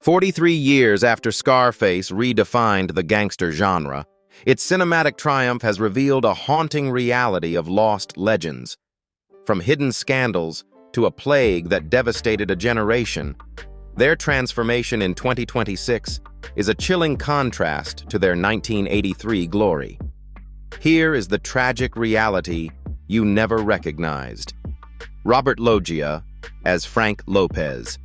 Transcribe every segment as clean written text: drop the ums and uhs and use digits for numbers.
43 years after Scarface redefined the gangster genre, its cinematic triumph has revealed a haunting reality of lost legends. From hidden scandals to a plague that devastated a generation, their transformation in 2026 is a chilling contrast to their 1983 glory. Here is the tragic reality you never recognized. Robert Loggia as Frank Lopez.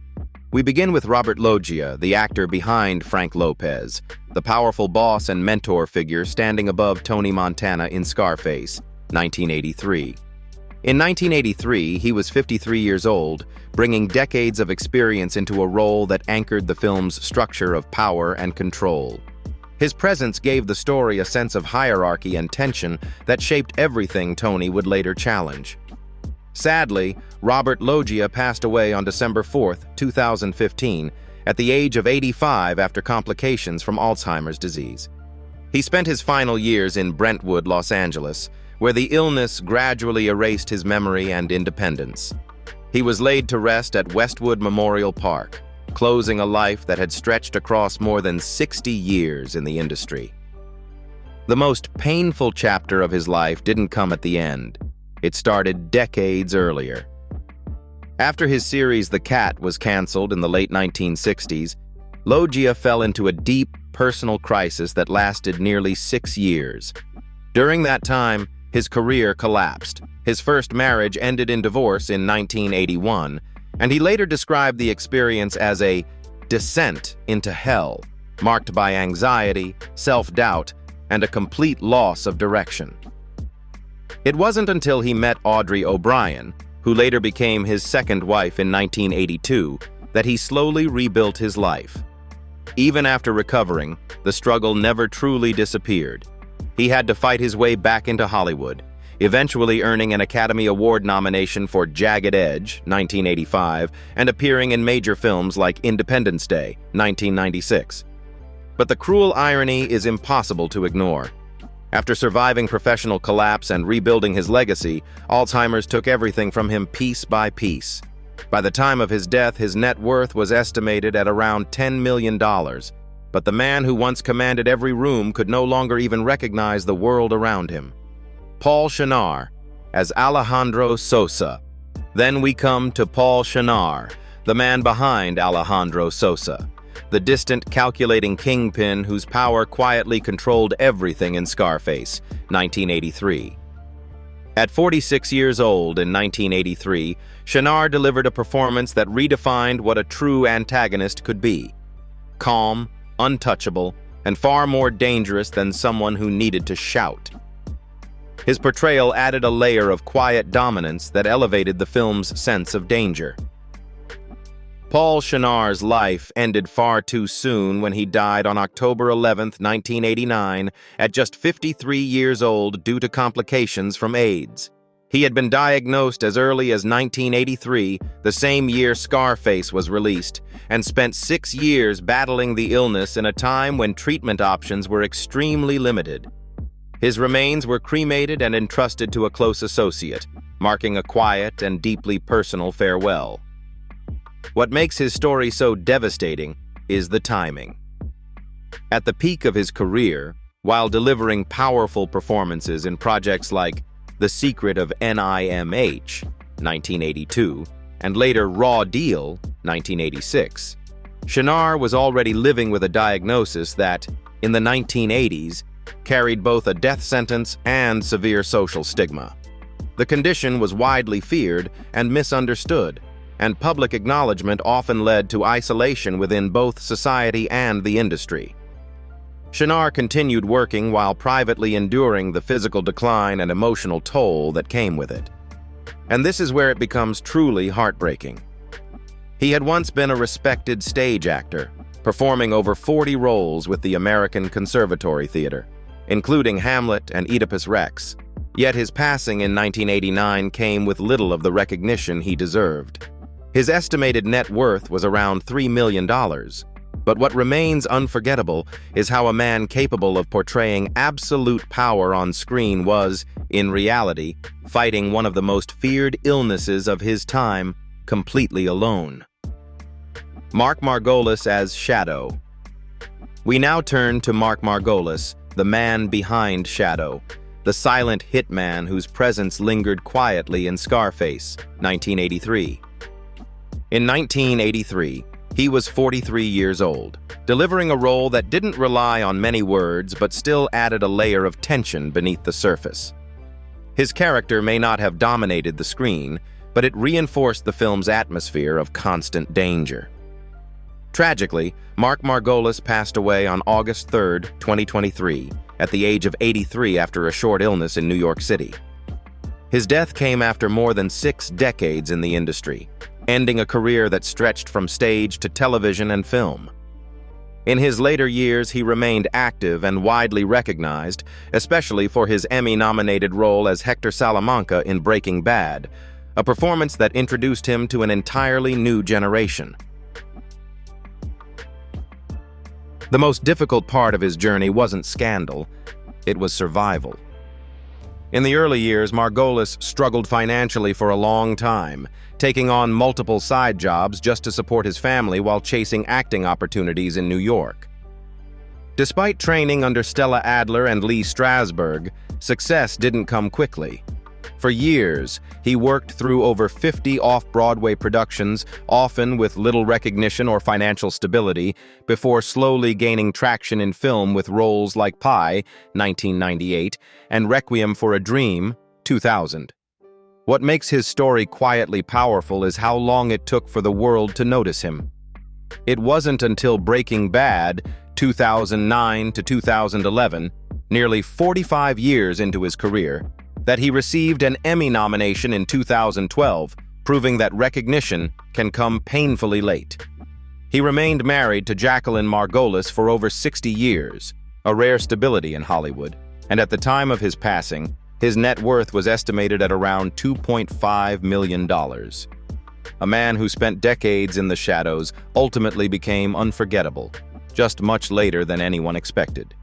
We begin with Robert Loggia, the actor behind Frank Lopez, the powerful boss and mentor figure standing above Tony Montana in Scarface, 1983. In 1983, he was 53 years old, bringing decades of experience into a role that anchored the film's structure of power and control. His presence gave the story a sense of hierarchy and tension that shaped everything Tony would later challenge. Sadly, Robert Loggia passed away on December 4, 2015, at the age of 85 after complications from Alzheimer's disease. He spent his final years in Brentwood, Los Angeles, where the illness gradually erased his memory and independence. He was laid to rest at Westwood Memorial Park, closing a life that had stretched across more than 60 years in the industry. The most painful chapter of his life didn't come at the end. It started decades earlier. After his series The Cat was canceled in the late 1960s, Loggia fell into a deep personal crisis that lasted nearly 6 years. During that time, his career collapsed. His first marriage ended in divorce in 1981, and he later described the experience as a descent into hell, marked by anxiety, self-doubt, and a complete loss of direction. It wasn't until he met Audrey O'Brien, who later became his second wife in 1982, that he slowly rebuilt his life. Even after recovering, the struggle never truly disappeared. He had to fight his way back into Hollywood, eventually earning an Academy Award nomination for Jagged Edge, 1985, and appearing in major films like Independence Day, 1996. But the cruel irony is impossible to ignore. After surviving professional collapse and rebuilding his legacy, Alzheimer's took everything from him piece by piece. By the time of his death, his net worth was estimated at around $10 million. But the man who once commanded every room could no longer even recognize the world around him. Paul Shenar as Alejandro Sosa. Then we come to Paul Shenar, the man behind Alejandro Sosa, the distant, calculating kingpin whose power quietly controlled everything in Scarface, 1983. At 46 years old in 1983, Shenar delivered a performance that redefined what a true antagonist could be. Calm, untouchable, and far more dangerous than someone who needed to shout. His portrayal added a layer of quiet dominance that elevated the film's sense of danger. Paul Shenar's life ended far too soon when he died on October 11, 1989, at just 53 years old due to complications from AIDS. He had been diagnosed as early as 1983, the same year Scarface was released, and spent 6 years battling the illness in a time when treatment options were extremely limited. His remains were cremated and entrusted to a close associate, marking a quiet and deeply personal farewell. What makes his story so devastating is the timing. At the peak of his career, while delivering powerful performances in projects like The Secret of NIMH, 1982, and later Raw Deal, 1986, Shenar was already living with a diagnosis that, in the 1980s, carried both a death sentence and severe social stigma. The condition was widely feared and misunderstood, and public acknowledgement often led to isolation within both society and the industry. Shenar continued working while privately enduring the physical decline and emotional toll that came with it. And this is where it becomes truly heartbreaking. He had once been a respected stage actor, performing over 40 roles with the American Conservatory Theater, including Hamlet and Oedipus Rex. Yet his passing in 1989 came with little of the recognition he deserved. His estimated net worth was around $3 million, but what remains unforgettable is how a man capable of portraying absolute power on screen was, in reality, fighting one of the most feared illnesses of his time, completely alone. Mark Margolis as Shadow. We now turn to Mark Margolis, the man behind Shadow, the silent hitman whose presence lingered quietly in Scarface, 1983. In 1983, he was 43 years old, delivering a role that didn't rely on many words but still added a layer of tension beneath the surface. His character may not have dominated the screen, but it reinforced the film's atmosphere of constant danger. Tragically, Mark Margolis passed away on August 3, 2023, at the age of 83 after a short illness in New York City. His death came after more than 6 decades in the industry, ending a career that stretched from stage to television and film. In his later years, he remained active and widely recognized, especially for his Emmy-nominated role as Hector Salamanca in Breaking Bad, a performance that introduced him to an entirely new generation. The most difficult part of his journey wasn't scandal, it was survival. In the early years, Margolis struggled financially for a long time, taking on multiple side jobs just to support his family while chasing acting opportunities in New York. Despite training under Stella Adler and Lee Strasberg, success didn't come quickly. For years, he worked through over 50 off-Broadway productions, often with little recognition or financial stability, before slowly gaining traction in film with roles like Pi, 1998, and Requiem for a Dream, 2000. What makes his story quietly powerful is how long it took for the world to notice him. It wasn't until Breaking Bad, 2009 to 2011, nearly 45 years into his career, that he received an Emmy nomination in 2012, proving that recognition can come painfully late. He remained married to Jacqueline Margolis for over 60 years, a rare stability in Hollywood, and at the time of his passing, his net worth was estimated at around $2.5 million. A man who spent decades in the shadows ultimately became unforgettable, just much later than anyone expected.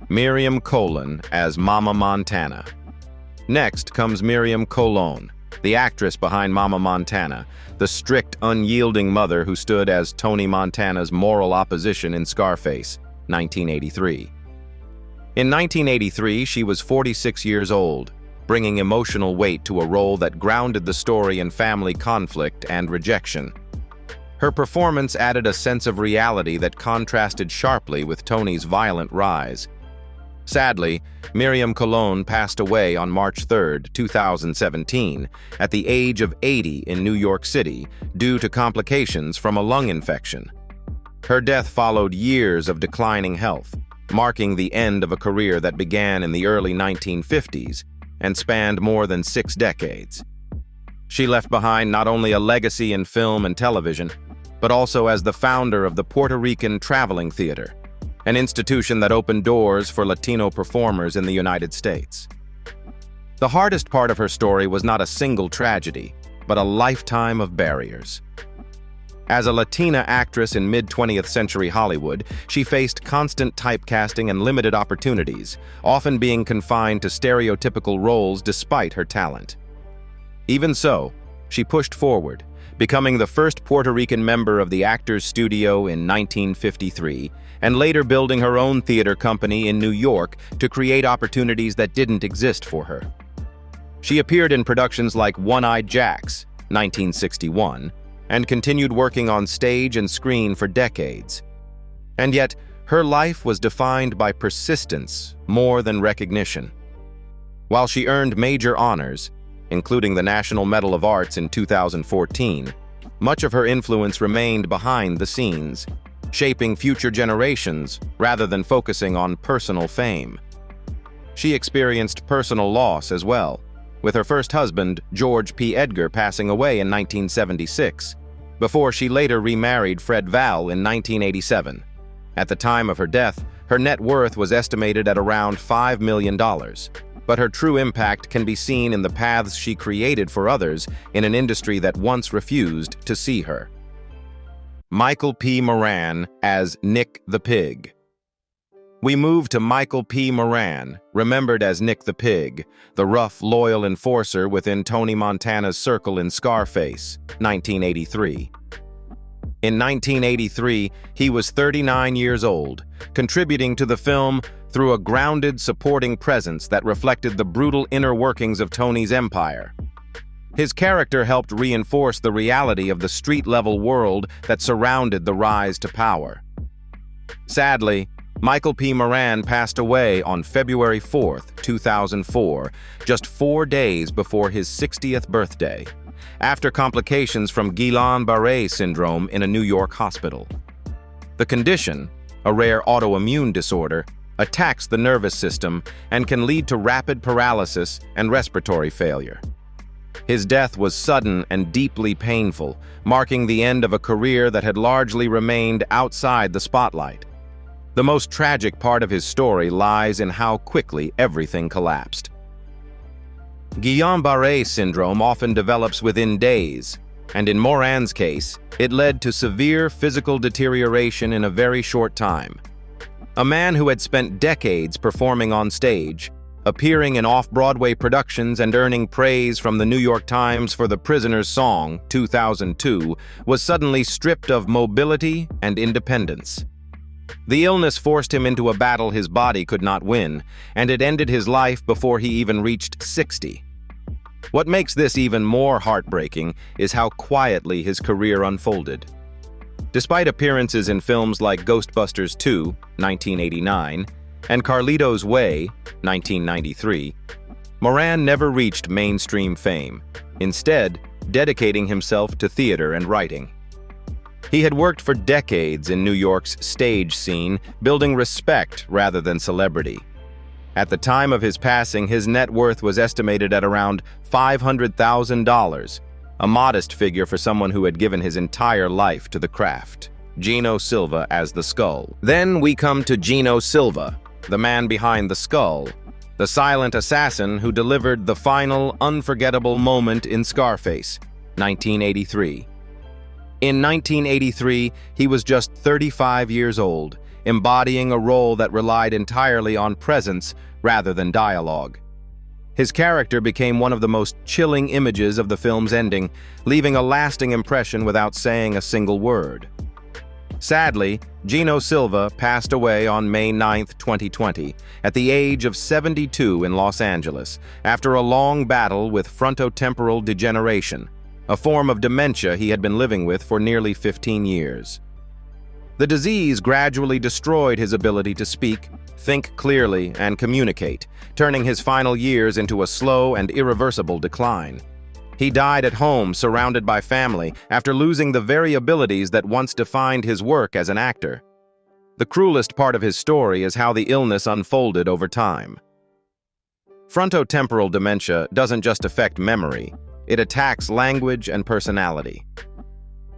Miriam Colon as Mama Montana. Next comes Miriam Colon, the actress behind Mama Montana, the strict, unyielding mother who stood as Tony Montana's moral opposition in Scarface, 1983. In 1983, she was 46 years old, bringing emotional weight to a role that grounded the story in family conflict and rejection. Her performance added a sense of reality that contrasted sharply with Tony's violent rise. Sadly, Miriam Colon passed away on March 3, 2017, at the age of 80 in New York City due to complications from a lung infection. Her death followed years of declining health, marking the end of a career that began in the early 1950s and spanned more than 6 decades. She left behind not only a legacy in film and television, but also as the founder of the Puerto Rican Traveling Theater, an institution that opened doors for Latino performers in the United States. The hardest part of her story was not a single tragedy, but a lifetime of barriers. As a Latina actress in mid-20th century Hollywood, she faced constant typecasting and limited opportunities, often being confined to stereotypical roles despite her talent. Even so, she pushed forward, becoming the first Puerto Rican member of the Actors Studio in 1953, and later building her own theater company in New York to create opportunities that didn't exist for her. She appeared in productions like One-Eyed Jacks, 1961, and continued working on stage and screen for decades. And yet, her life was defined by persistence more than recognition. While she earned major honors, including the National Medal of Arts in 2014, much of her influence remained behind the scenes, shaping future generations rather than focusing on personal fame. She experienced personal loss as well, with her first husband, George P. Edgar, passing away in 1976, before she later remarried Fred Val in 1987. At the time of her death, her net worth was estimated at around $5 million, but her true impact can be seen in the paths she created for others in an industry that once refused to see her. Michael P. Moran as Nick the Pig. We move to Michael P. Moran, remembered as Nick the Pig, the rough, loyal enforcer within Tony Montana's circle in Scarface, 1983. In 1983, he was 39 years old, contributing to the film through a grounded, supporting presence that reflected the brutal inner workings of Tony's empire. His character helped reinforce the reality of the street-level world that surrounded the rise to power. Sadly, Michael P. Moran passed away on February 4, 2004, just 4 days before his 60th birthday, after complications from Guillain-Barré syndrome in a New York hospital. The condition, a rare autoimmune disorder, attacks the nervous system and can lead to rapid paralysis and respiratory failure. His death was sudden and deeply painful, marking the end of a career that had largely remained outside the spotlight. The most tragic part of his story lies in how quickly everything collapsed. Guillain-Barré syndrome often develops within days, and in Moran's case, it led to severe physical deterioration in a very short time. A man who had spent decades performing on stage, appearing in off-Broadway productions and earning praise from the New York Times for The Prisoner's Song, 2002, was suddenly stripped of mobility and independence. The illness forced him into a battle his body could not win, and it ended his life before he even reached 60. What makes this even more heartbreaking is how quietly his career unfolded. Despite appearances in films like Ghostbusters 2, 1989, and Carlito's Way, 1993, Moran never reached mainstream fame, instead dedicating himself to theater and writing. He had worked for decades in New York's stage scene, building respect rather than celebrity. At the time of his passing, his net worth was estimated at around $500,000, a modest figure for someone who had given his entire life to the craft. Gino Silva as the Skull. Then we come to Gino Silva, the man behind the skull, the silent assassin who delivered the final, unforgettable moment in Scarface, 1983. In 1983, he was just 35 years old, embodying a role that relied entirely on presence rather than dialogue. His character became one of the most chilling images of the film's ending, leaving a lasting impression without saying a single word. Sadly, Gino Silva passed away on May 9, 2020, at the age of 72 in Los Angeles, after a long battle with frontotemporal degeneration, a form of dementia he had been living with for nearly 15 years. The disease gradually destroyed his ability to speak, think clearly, and communicate, turning his final years into a slow and irreversible decline. He died at home, surrounded by family, after losing the very abilities that once defined his work as an actor. The cruelest part of his story is how the illness unfolded over time. Frontotemporal dementia doesn't just affect memory, it attacks language and personality.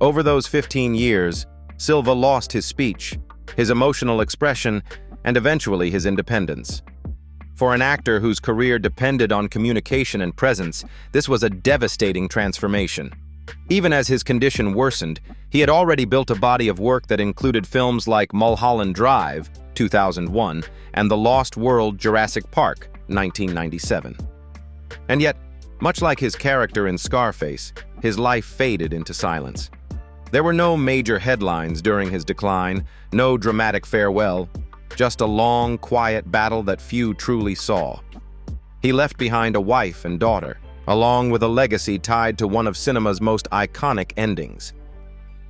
Over those 15 years, Silva lost his speech, his emotional expression, and eventually his independence. For an actor whose career depended on communication and presence, this was a devastating transformation. Even as his condition worsened, he had already built a body of work that included films like Mulholland Drive, 2001, and The Lost World: Jurassic Park, 1997. And yet, much like his character in Scarface, his life faded into silence. There were no major headlines during his decline, no dramatic farewell, just a long, quiet battle that few truly saw. He left behind a wife and daughter, along with a legacy tied to one of cinema's most iconic endings.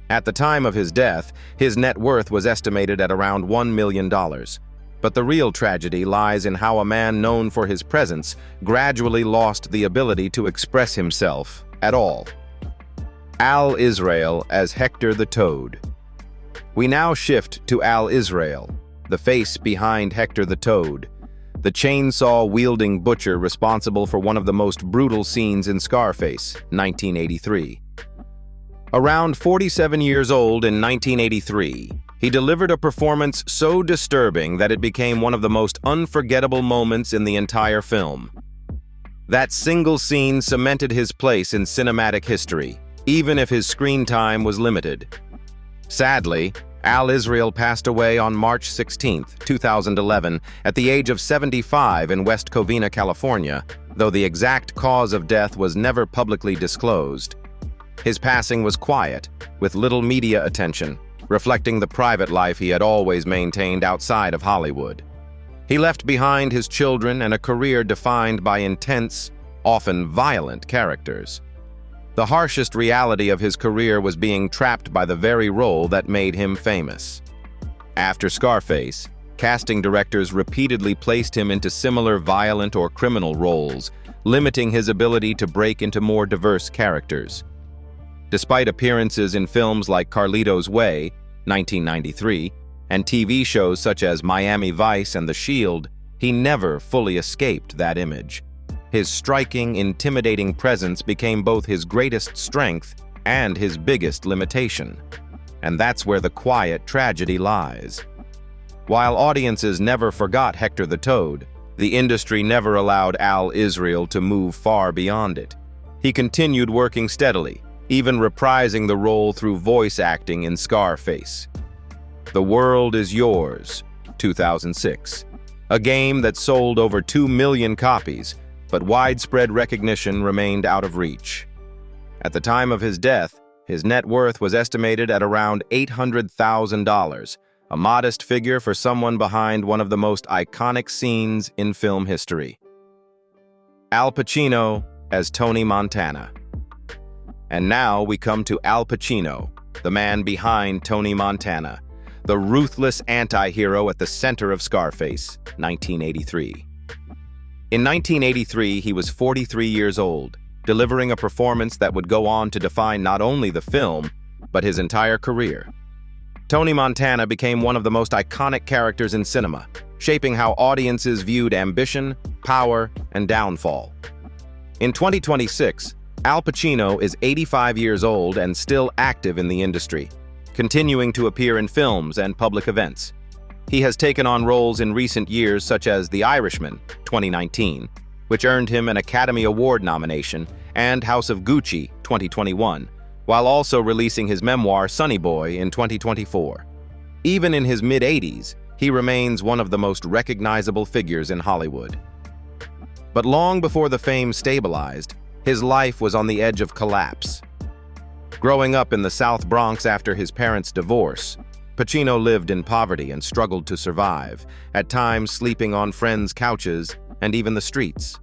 At the time of his death, his net worth was estimated at around $1 million. But the real tragedy lies in how a man known for his presence gradually lost the ability to express himself at all. Al Israel as Hector the Toad. We now shift to Al Israel, the face behind Hector the Toad, the chainsaw-wielding butcher responsible for one of the most brutal scenes in Scarface, 1983. Around 47 years old in 1983, he delivered a performance so disturbing that it became one of the most unforgettable moments in the entire film. That single scene cemented his place in cinematic history, even if his screen time was limited. Sadly, Al Israel passed away on March 16, 2011, at the age of 75 in West Covina, California, though the exact cause of death was never publicly disclosed. His passing was quiet, with little media attention, reflecting the private life he had always maintained outside of Hollywood. He left behind his children and a career defined by intense, often violent characters. The harshest reality of his career was being trapped by the very role that made him famous. After Scarface, casting directors repeatedly placed him into similar violent or criminal roles, limiting his ability to break into more diverse characters. Despite appearances in films like Carlito's Way, 1993, and TV shows such as Miami Vice and The Shield, he never fully escaped that image. His striking, intimidating presence became both his greatest strength and his biggest limitation. And that's where the quiet tragedy lies. While audiences never forgot Hector the Toad, the industry never allowed Al Israel to move far beyond it. He continued working steadily, even reprising the role through voice acting in Scarface. The World Is Yours, 2006. A game that sold over 2 million copies, but widespread recognition remained out of reach. At the time of his death, his net worth was estimated at around $800,000, a modest figure for someone behind one of the most iconic scenes in film history. Al Pacino as Tony Montana. And now we come to Al Pacino, the man behind Tony Montana, the ruthless anti-hero at the center of Scarface, 1983. In 1983, he was 43 years old, delivering a performance that would go on to define not only the film, but his entire career. Tony Montana became one of the most iconic characters in cinema, shaping how audiences viewed ambition, power, and downfall. In 2026, Al Pacino is 85 years old and still active in the industry, continuing to appear in films and public events. He has taken on roles in recent years such as The Irishman, 2019, which earned him an Academy Award nomination, and House of Gucci, 2021, while also releasing his memoir Sonny Boy in 2024. Even in his mid-80s, he remains one of the most recognizable figures in Hollywood. But long before the fame stabilized, his life was on the edge of collapse. Growing up in the South Bronx after his parents' divorce, Pacino lived in poverty and struggled to survive, at times sleeping on friends' couches and even the streets.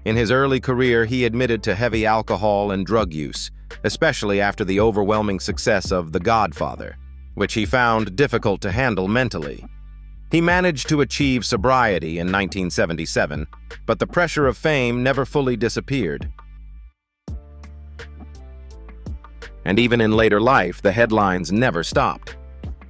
In his early career, he admitted to heavy alcohol and drug use, especially after the overwhelming success of The Godfather, which he found difficult to handle mentally. He managed to achieve sobriety in 1977, but the pressure of fame never fully disappeared. And even in later life, the headlines never stopped.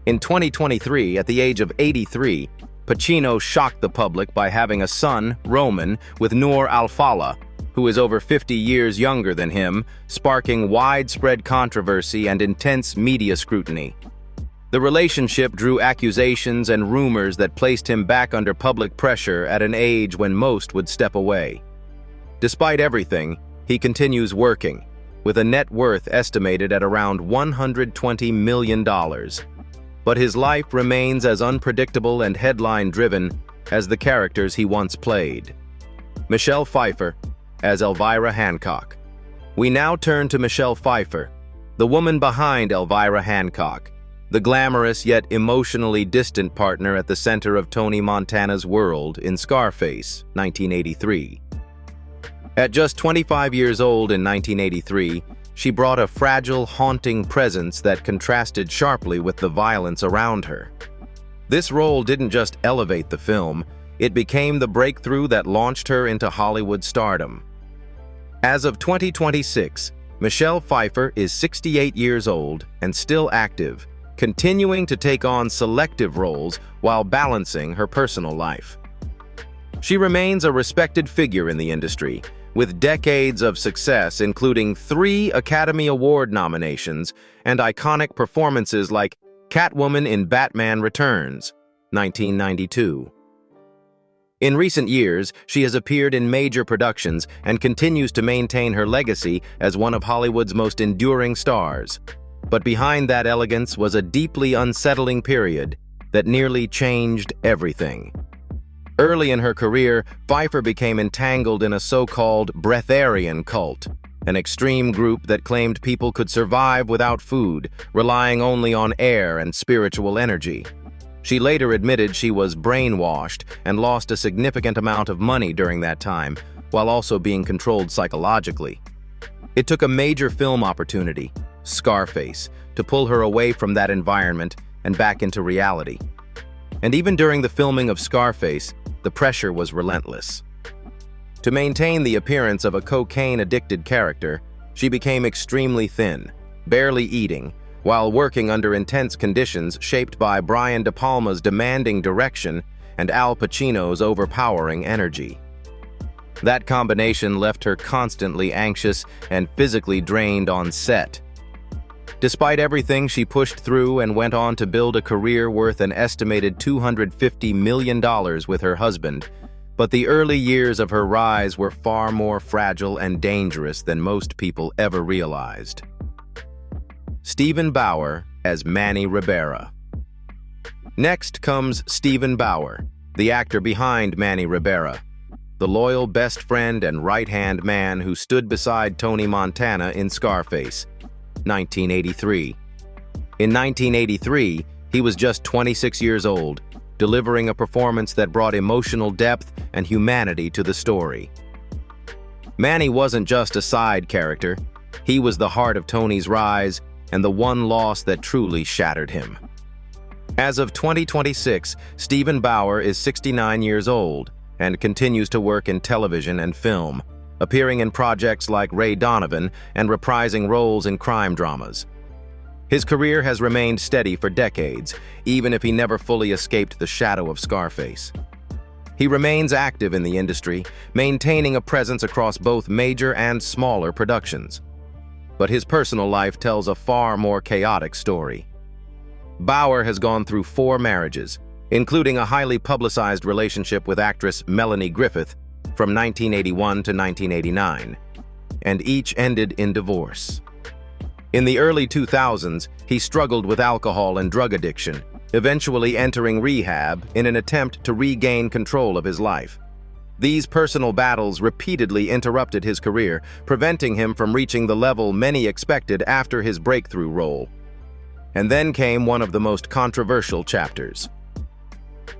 In 2023, at the age of 83, Pacino shocked the public by having a son, Roman, with Noor Al-Fallah, who is over 50 years younger than him, sparking widespread controversy and intense media scrutiny. The relationship drew accusations and rumors that placed him back under public pressure at an age when most would step away. Despite everything, he continues working, with a net worth estimated at around $120 million. But his life remains as unpredictable and headline-driven as the characters he once played. Michelle Pfeiffer as Elvira Hancock. We now turn to Michelle Pfeiffer, the woman behind Elvira Hancock, the glamorous yet emotionally distant partner at the center of Tony Montana's world in Scarface, 1983. At just 25 years old in 1983, she brought a fragile, haunting presence that contrasted sharply with the violence around her. This role didn't just elevate the film, it became the breakthrough that launched her into Hollywood stardom. As of 2026, Michelle Pfeiffer is 68 years old and still active, continuing to take on selective roles while balancing her personal life. She remains a respected figure in the industry, with decades of success including 3 Academy Award nominations and iconic performances like Catwoman in Batman Returns, 1992. In recent years, she has appeared in major productions and continues to maintain her legacy as one of Hollywood's most enduring stars. But behind that elegance was a deeply unsettling period that nearly changed everything. Early in her career, Pfeiffer became entangled in a so-called breatharian cult, an extreme group that claimed people could survive without food, relying only on air and spiritual energy. She later admitted she was brainwashed and lost a significant amount of money during that time, while also being controlled psychologically. It took a major film opportunity, Scarface, to pull her away from that environment and back into reality. And even during the filming of Scarface, the pressure was relentless. To maintain the appearance of a cocaine-addicted character, she became extremely thin, barely eating, while working under intense conditions shaped by Brian De Palma's demanding direction and Al Pacino's overpowering energy. That combination left her constantly anxious and physically drained on set. Despite everything, she pushed through and went on to build a career worth an estimated $250 million with her husband, but the early years of her rise were far more fragile and dangerous than most people ever realized. Steven Bauer as Manny Ribera. Next comes Steven Bauer, the actor behind Manny Ribera, the loyal best friend and right-hand man who stood beside Tony Montana in Scarface, 1983. In 1983, he was just 26 years old, delivering a performance that brought emotional depth and humanity to the story. Manny wasn't just a side character, he was the heart of Tony's rise and the one loss that truly shattered him. As of 2026, Steven Bauer is 69 years old and continues to work in television and film, appearing in projects like Ray Donovan and reprising roles in crime dramas. His career has remained steady for decades, even if he never fully escaped the shadow of Scarface. He remains active in the industry, maintaining a presence across both major and smaller productions. But his personal life tells a far more chaotic story. Bauer has gone through 4 marriages, including a highly publicized relationship with actress Melanie Griffith from 1981 to 1989, and each ended in divorce. In the early 2000s, he struggled with alcohol and drug addiction, eventually entering rehab in an attempt to regain control of his life. These personal battles repeatedly interrupted his career, preventing him from reaching the level many expected after his breakthrough role. And then came one of the most controversial chapters.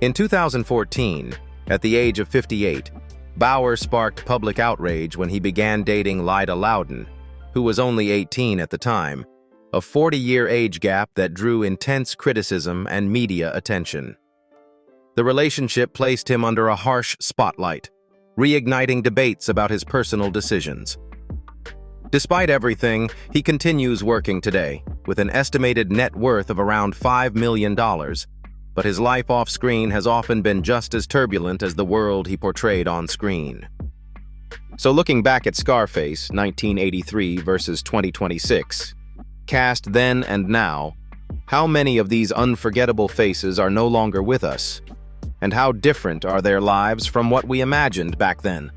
In 2014, at the age of 58, Bauer sparked public outrage when he began dating Lyda Loudon, who was only 18 at the time, a 40-year age gap that drew intense criticism and media attention. The relationship placed him under a harsh spotlight, reigniting debates about his personal decisions. Despite everything, he continues working today, with an estimated net worth of around $5 million, but his life off-screen has often been just as turbulent as the world he portrayed on screen. So looking back at Scarface, 1983 versus 2026, cast then and now, how many of these unforgettable faces are no longer with us? And how different are their lives from what we imagined back then?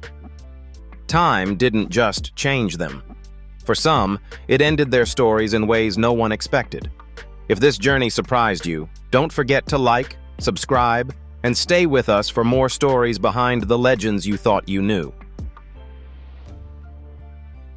Time didn't just change them. For some, it ended their stories in ways no one expected. If this journey surprised you, don't forget to like, subscribe, and stay with us for more stories behind the legends you thought you knew.